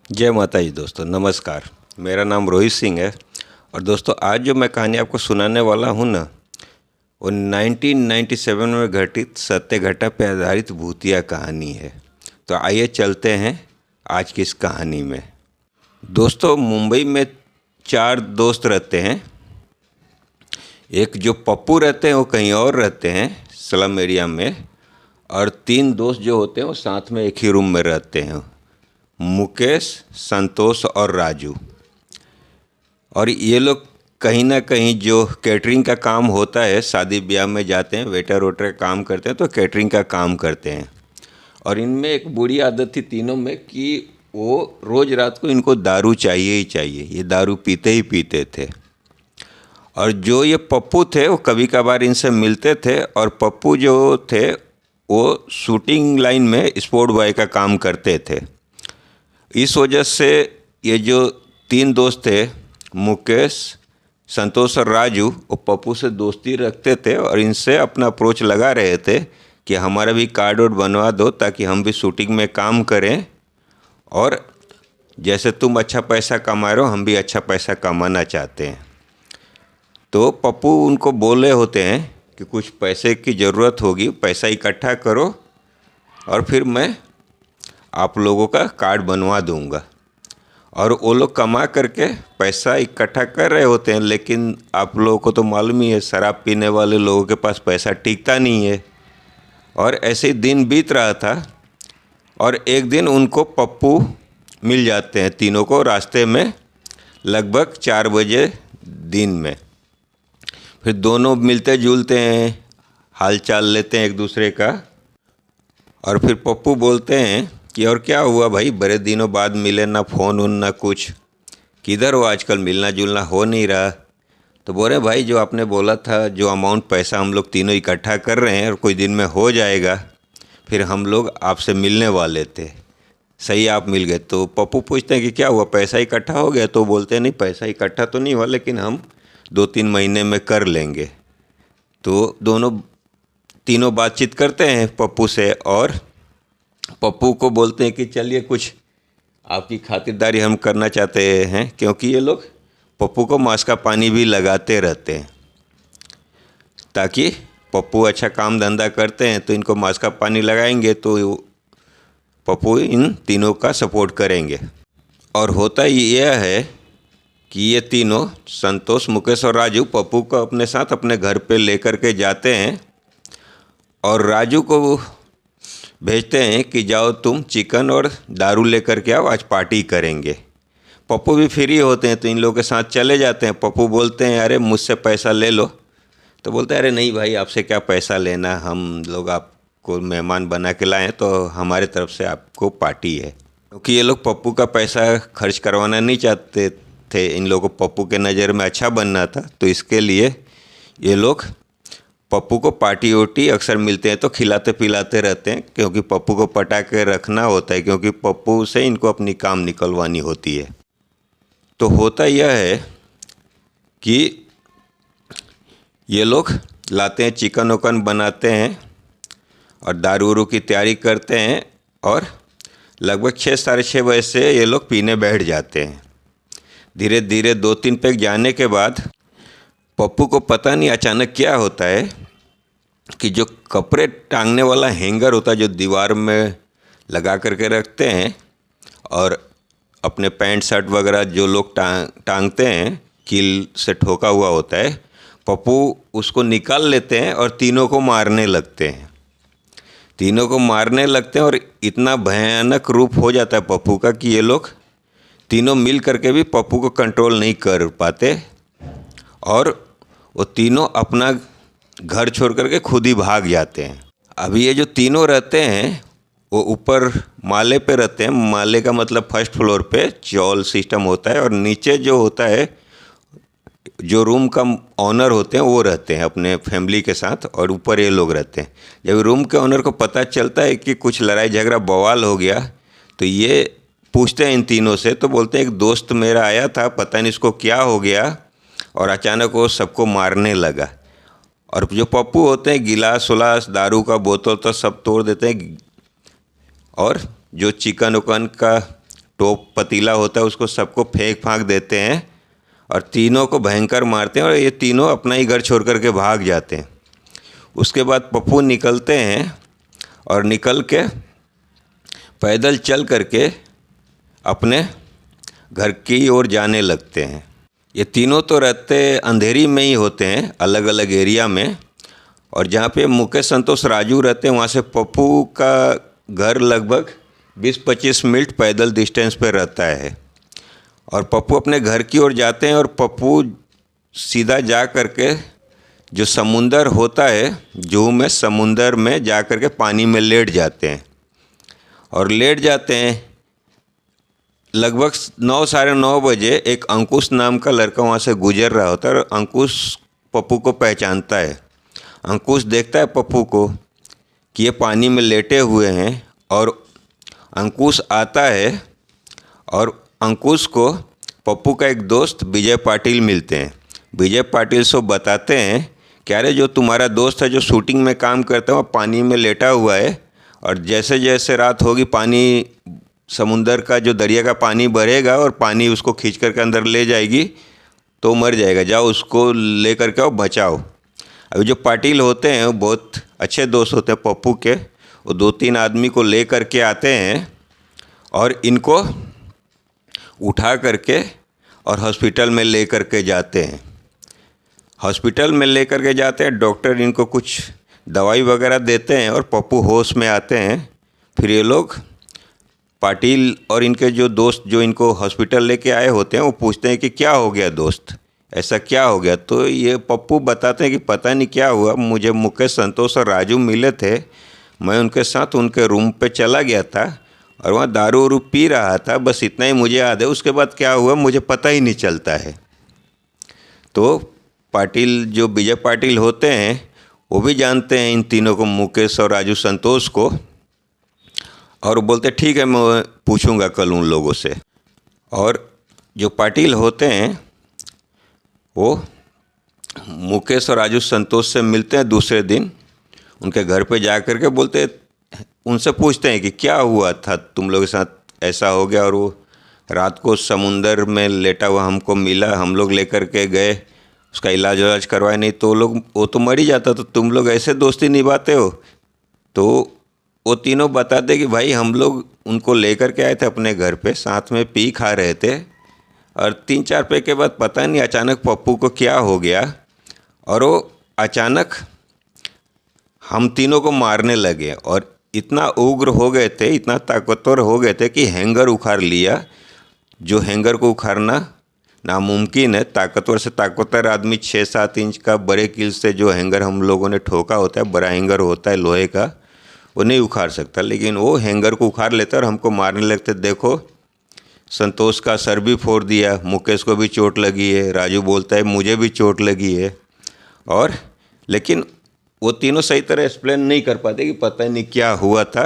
जय माता जी दोस्तों, नमस्कार। मेरा नाम रोहित सिंह है। और दोस्तों, आज जो मैं कहानी आपको सुनाने वाला हूँ ना, वो 1997 में घटित सत्य घटना पर आधारित भूतिया कहानी है। तो आइए चलते हैं आज की इस कहानी में। दोस्तों, मुंबई में 4 दोस्त रहते हैं। एक जो पप्पू रहते हैं वो कहीं और रहते हैं, स्लम एरिया में। और 3 दोस्त जो होते हैं वो साथ में एक ही रूम में रहते हैं, मुकेश, संतोष और राजू। और ये लोग कहीं ना कहीं जो कैटरिंग का काम होता है, शादी ब्याह में जाते हैं, वेटर वोटर का काम करते हैं, तो कैटरिंग का काम करते हैं। और इनमें एक बुरी आदत थी तीनों में कि वो रोज़ रात को इनको दारू चाहिए ही चाहिए। ये दारू पीते ही पीते थे। और जो ये पप्पू थे वो कभी कभार इनसे मिलते थे। और पप्पू जो थे वो शूटिंग लाइन में स्पोर्ट बॉय का काम करते थे। इस वजह से ये जो 3 दोस्त थे, मुकेश, संतोष और राजू, वो पप्पू से दोस्ती रखते थे और इनसे अपना अप्रोच लगा रहे थे कि हमारा भी कार्ड वोड बनवा दो ताकि हम भी शूटिंग में काम करें। और जैसे तुम अच्छा पैसा कमा रहे हो, हम भी अच्छा पैसा कमाना चाहते हैं। तो पप्पू उनको बोले होते हैं कि कुछ पैसे की ज़रूरत होगी, पैसा इकट्ठा करो और फिर मैं आप लोगों का कार्ड बनवा दूंगा। और वो लोग कमा करके पैसा इकट्ठा कर रहे होते हैं, लेकिन आप लोगों को तो मालूम ही है, शराब पीने वाले लोगों के पास पैसा टिकता नहीं है। और ऐसे ही दिन बीत रहा था। और एक दिन उनको पप्पू मिल जाते हैं, तीनों को रास्ते में, लगभग 4 बजे दिन में। फिर दोनों मिलते जुलते हैं, हाल चाल लेते हैं एक दूसरे का। और फिर पप्पू बोलते हैं कि और क्या हुआ भाई, बड़े दिनों बाद मिले, ना फ़ोन उन ना कुछ, किधर हो आजकल, मिलना जुलना हो नहीं रहा। तो बोले भाई, जो आपने बोला था, जो अमाउंट पैसा हम लोग तीनों इकट्ठा कर रहे हैं और कुछ दिन में हो जाएगा, फिर हम लोग आपसे मिलने वाले थे, सही आप मिल गए। तो पप्पू पूछते हैं कि क्या हुआ, पैसा इकट्ठा हो गया? तो बोलते हैं नहीं, पैसा इकट्ठा तो नहीं हुआ, लेकिन हम 2-3 महीने में कर लेंगे। तो तीनों बातचीत करते हैं पप्पू से और पप्पू को बोलते हैं कि चलिए कुछ आपकी खातिरदारी हम करना चाहते हैं, क्योंकि ये लोग पप्पू को मास्क का पानी भी लगाते रहते हैं ताकि पप्पू अच्छा काम धंधा करते हैं तो इनको मास्क का पानी लगाएंगे तो पप्पू इन तीनों का सपोर्ट करेंगे। और होता यह है कि ये तीनों, संतोष, मुकेश और राजू, पप्पू को अपने साथ अपने घर पे लेकर के जाते हैं। और राजू को भेजते हैं कि जाओ तुम चिकन और दारू लेकर के आओ, आज पार्टी करेंगे। पप्पू भी फ्री होते हैं तो इन लोगों के साथ चले जाते हैं। पप्पू बोलते हैं अरे मुझसे पैसा ले लो। तो बोलते हैं अरे नहीं भाई, आपसे क्या पैसा लेना, हम लोग आपको मेहमान बना के लाएँ, तो हमारे तरफ से आपको पार्टी है। क्योंकि ये लोग पप्पू का पैसा खर्च करवाना नहीं चाहते थे, इन लोगों को पप्पू के नज़र में अच्छा बनना था, तो इसके लिए ये लोग पप्पू को पार्टी वोटी अक्सर मिलते हैं तो खिलाते पिलाते रहते हैं, क्योंकि पप्पू को पटा के रखना होता है, क्योंकि पप्पू से इनको अपनी काम निकलवानी होती है। तो होता यह है कि ये लोग लाते हैं, चिकन वकन बनाते हैं और दारू वारू की तैयारी करते हैं। और लगभग 6-6:30 बजे से ये लोग पीने बैठ जाते हैं। धीरे धीरे 2-3 पैक जाने के बाद पप्पू को पता नहीं अचानक क्या होता है कि जो कपड़े टांगने वाला हैंगर होता है, जो दीवार में लगा करके रखते हैं, और अपने पैंट शर्ट वगैरह जो लोग टांगते हैं, कील से ठोका हुआ होता है, पप्पू उसको निकाल लेते हैं और तीनों को मारने लगते हैं। तीनों को मारने लगते हैं और इतना भयानक रूप हो जाता है पप्पू का कि ये लोग तीनों मिल करके भी पप्पू को कंट्रोल नहीं कर पाते। और वो तीनों अपना घर छोड़ करके खुद ही भाग जाते हैं। अभी ये जो तीनों रहते हैं वो ऊपर माले पे रहते हैं। माले का मतलब फर्स्ट फ्लोर पे चॉल सिस्टम होता है, और नीचे जो होता है, जो रूम का ऑनर होते हैं वो रहते हैं अपने फैमिली के साथ, और ऊपर ये लोग रहते हैं। जब रूम के ऑनर को पता चलता है कि कुछ लड़ाई झगड़ा बवाल हो गया, तो ये पूछते हैं इन तीनों से, तो बोलते हैं एक दोस्त मेरा आया था, पता नहीं इसको क्या हो गया और अचानक वो सबको मारने लगा। और जो पप्पू होते हैं गिलास उलास दारू का बोतल तो सब तोड़ देते हैं, और जो चिकन उकन का टोप पतीला होता है उसको सबको फेंक फाँक देते हैं और तीनों को भयंकर मारते हैं और ये तीनों अपना ही घर छोड़ करके भाग जाते हैं। उसके बाद पप्पू निकलते हैं और निकल के पैदल चल करके अपने घर की ओर जाने लगते हैं। ये तीनों तो रहते अंधेरी में ही होते हैं, अलग अलग एरिया में, और जहाँ पे मुकेश, संतोष, राजू रहते हैं वहाँ से पप्पू का घर लगभग 20-25 मिनट पैदल डिस्टेंस पे रहता है। और पप्पू अपने घर की ओर जाते हैं और पप्पू सीधा जा करके जो समुंदर होता है, जूहू में समुंदर में जा करके पानी में लेट जाते हैं। और लेट जाते हैं लगभग 9, साढ़े 9 बजे एक अंकुश नाम का लड़का वहाँ से गुजर रहा होता है और अंकुश पप्पू को पहचानता है। अंकुश देखता है पप्पू को कि ये पानी में लेटे हुए हैं और अंकुश आता है और अंकुश को पप्पू का एक दोस्त विजय पाटिल मिलते हैं। विजय पाटिल से बताते हैं कि अरे जो तुम्हारा दोस्त है जो शूटिंग में काम करता है वो पानी में लेटा हुआ है और जैसे जैसे रात होगी पानी, समुंदर का जो दरिया का पानी बढ़ेगा और पानी उसको खींच करके अंदर ले जाएगी तो मर जाएगा, जाओ उसको ले करके आओ, बचाओ। अभी जो पाटिल होते हैं वो बहुत अच्छे दोस्त होते हैं पप्पू के, वो 2-3 आदमी को ले करके आते हैं और इनको उठा करके और हॉस्पिटल में ले करके जाते हैं। हॉस्पिटल में ले करके जाते हैं, डॉक्टर इनको कुछ दवाई वगैरह देते हैं और पप्पू होश में आते हैं। फिर ये लोग पाटिल और इनके जो दोस्त जो इनको हॉस्पिटल लेके आए होते हैं वो पूछते हैं कि क्या हो गया दोस्त, ऐसा क्या हो गया। तो ये पप्पू बताते हैं कि पता नहीं क्या हुआ, मुझे मुकेश, संतोष और राजू मिले थे, मैं उनके साथ उनके रूम पे चला गया था और वहाँ दारू वारू पी रहा था, बस इतना ही मुझे याद है, उसके बाद क्या हुआ मुझे पता ही नहीं चलता है। तो पाटिल जो विजय पाटिल होते हैं वो भी जानते हैं इन तीनों को, मुकेश और राजू, संतोष को, और वो बोलते ठीक है मैं पूछूंगा कल उन लोगों से। और जो पाटिल होते हैं वो मुकेश और राजू, संतोष से मिलते हैं दूसरे दिन, उनके घर पे जा कर के बोलते, उनसे पूछते हैं कि क्या हुआ था तुम लोगों के साथ, ऐसा हो गया और वो रात को समुंदर में लेटा हुआ हमको मिला, हम लोग लेकर के गए, उसका इलाज करवाए, नहीं तो वो तो मर ही जाता, तो तुम लोग ऐसे दोस्ती निभाते हो। तो वो तीनों बताते कि भाई हम लोग उनको लेकर के आए थे अपने घर पे, साथ में पी खा रहे थे और 3-4 पे के बाद पता नहीं अचानक पप्पू को क्या हो गया और वो अचानक हम तीनों को मारने लगे और इतना उग्र हो गए थे, इतना ताकतवर हो गए थे कि हैंगर उखाड़ लिया। जो हैंगर को उखाड़ना नामुमकिन है, ताकतवर से ताकतवर आदमी 6-7 इंच का बड़े कील से जो हैंगर हम लोगों ने ठोका होता है, बड़ा हैंगर होता है लोहे का, वो नहीं उखाड़ सकता, लेकिन वो हैंगर को उखाड़ लेता और हमको मारने लगते। देखो संतोष का सर भी फोड़ दिया, मुकेश को भी चोट लगी है, राजू बोलता है मुझे भी चोट लगी है, और लेकिन वो तीनों सही तरह एक्सप्लेन नहीं कर पाते कि पता नहीं क्या हुआ था,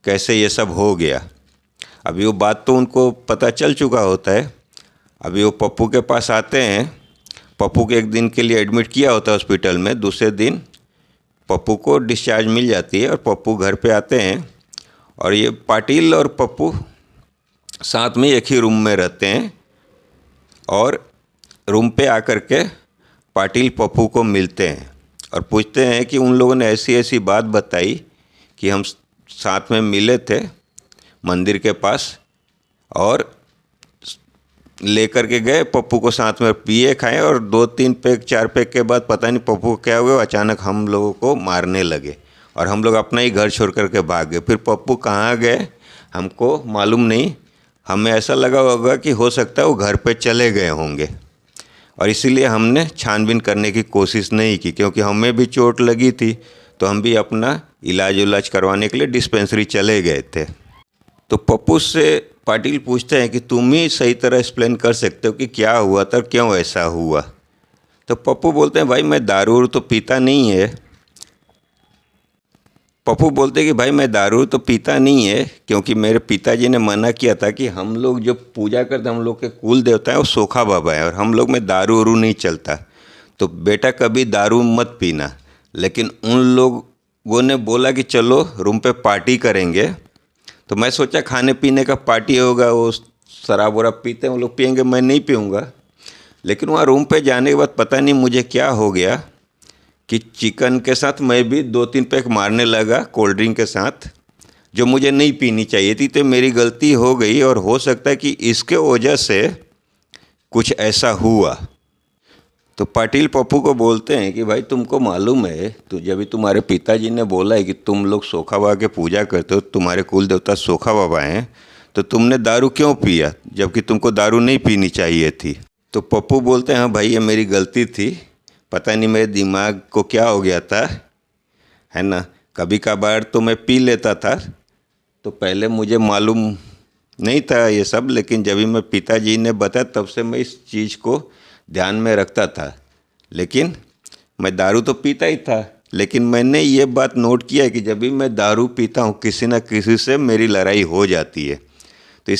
कैसे ये सब हो गया। अभी वो बात तो उनको पता चल चुका होता है। अभी वो पप्पू के पास आते हैं, पप्पू को एक दिन के लिए एडमिट किया होता है हॉस्पिटल में, दूसरे दिन पप्पू को डिस्चार्ज मिल जाती है और पप्पू घर पे आते हैं और ये पाटिल और पप्पू साथ में एक ही रूम में रहते हैं। और रूम पे आकर के पाटिल पप्पू को मिलते हैं और पूछते हैं कि उन लोगों ने ऐसी ऐसी बात बताई कि हम साथ में मिले थे मंदिर के पास और लेकर के गए पप्पू को, साथ में पिए खाए और 2-3 पैक 4 पैक के बाद पता नहीं पप्पू को क्या हुआ, अचानक हम लोगों को मारने लगे और हम लोग अपना ही घर छोड़ करके भाग गए। फिर पप्पू कहाँ गए हमको मालूम नहीं, हमें ऐसा लगा होगा कि हो सकता है वो घर पे चले गए होंगे और इसीलिए हमने छानबीन करने की कोशिश नहीं की, क्योंकि हमें भी चोट लगी थी तो हम भी अपना इलाज करवाने के लिए डिस्पेंसरी चले गए थे। तो पप्पू से पाटिल पूछते हैं कि तुम ही सही तरह एक्सप्लेन कर सकते हो कि क्या हुआ था, क्यों ऐसा हुआ। तो पप्पू बोलते हैं भाई मैं दारू तो पीता नहीं है। पप्पू बोलते हैं कि भाई मैं दारू तो पीता नहीं है, क्योंकि मेरे पिताजी ने मना किया था कि हम लोग जो पूजा करते हैं, हम लोग के कुल देवता है वो सोखा बाबा है और हम लोग में दारू वारू नहीं चलता, तो बेटा कभी दारू मत पीना। लेकिन उन लोगों ने बोला कि चलो रूम पे पार्टी करेंगे, तो मैं सोचा खाने पीने का पार्टी होगा, वो शराब वराब पीते हैं वो लोग, पियेंगे, मैं नहीं पीऊँगा। लेकिन वहाँ रूम पे जाने के बाद पता नहीं मुझे क्या हो गया कि चिकन के साथ मैं भी 2-3 पैक मारने लगा कोल्ड ड्रिंक के साथ, जो मुझे नहीं पीनी चाहिए थी। तो मेरी गलती हो गई और हो सकता है कि इसके वजह से कुछ ऐसा हुआ। तो पाटिल पप्पू को बोलते हैं कि भाई तुमको मालूम है, तो जब भी तुम्हारे पिताजी ने बोला है कि तुम लोग सोखा बाबा के पूजा करते हो, तुम्हारे कुल देवता सोखा बाबा हैं, तो तुमने दारू क्यों पिया जबकि तुमको दारू नहीं पीनी चाहिए थी। तो पप्पू बोलते हैं हाँ भाई ये मेरी गलती थी, पता नहीं मेरे दिमाग को क्या हो गया था, है ना। कभी कभार तो मैं पी लेता था, तो पहले मुझे मालूम नहीं था ये सब, लेकिन जब भी मैं पिताजी ने बताया तब से मैं इस चीज़ को ध्यान में रखता था। लेकिन मैं दारू तो पीता ही था, लेकिन मैंने ये बात नोट किया है कि जब भी मैं दारू पीता हूँ किसी न किसी से मेरी लड़ाई हो जाती है। तो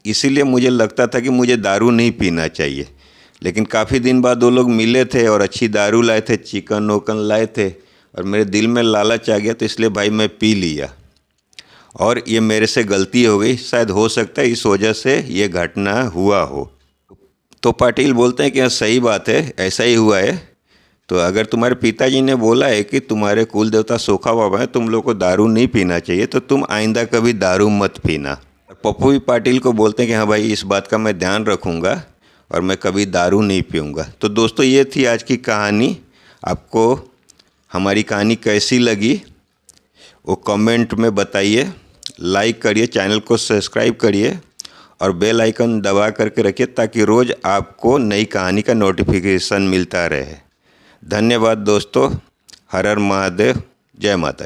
इसीलिए मुझे लगता था कि मुझे दारू नहीं पीना चाहिए। लेकिन काफ़ी दिन बाद वो लोग मिले थे और अच्छी दारू लाए थे, चिकन वोकन लाए थे, और मेरे दिल में लालच आ गया, तो इसलिए भाई मैं पी लिया और ये मेरे से गलती हो गई। शायद हो सकता है इस वजह से ये घटना हुआ हो। तो पाटिल बोलते हैं कि हाँ सही बात है, ऐसा ही हुआ है। तो अगर तुम्हारे पिताजी ने बोला है कि तुम्हारे कुल देवता सोखा बाबा है, तुम लोग को दारू नहीं पीना चाहिए, तो तुम आइंदा कभी दारू मत पीना। पप्पू भी पाटिल को बोलते हैं कि हाँ भाई इस बात का मैं ध्यान रखूँगा और मैं कभी दारू नहीं पीऊँगा। तो दोस्तों ये थी आज की कहानी। आपको हमारी कहानी कैसी लगी वो कमेंट में बताइए, लाइक करिए, चैनल को सब्सक्राइब करिए और बेल आइकन दबा करके रखिए ताकि रोज़ आपको नई कहानी का नोटिफिकेशन मिलता रहे। धन्यवाद दोस्तों। हर हर महादेव। जय माता।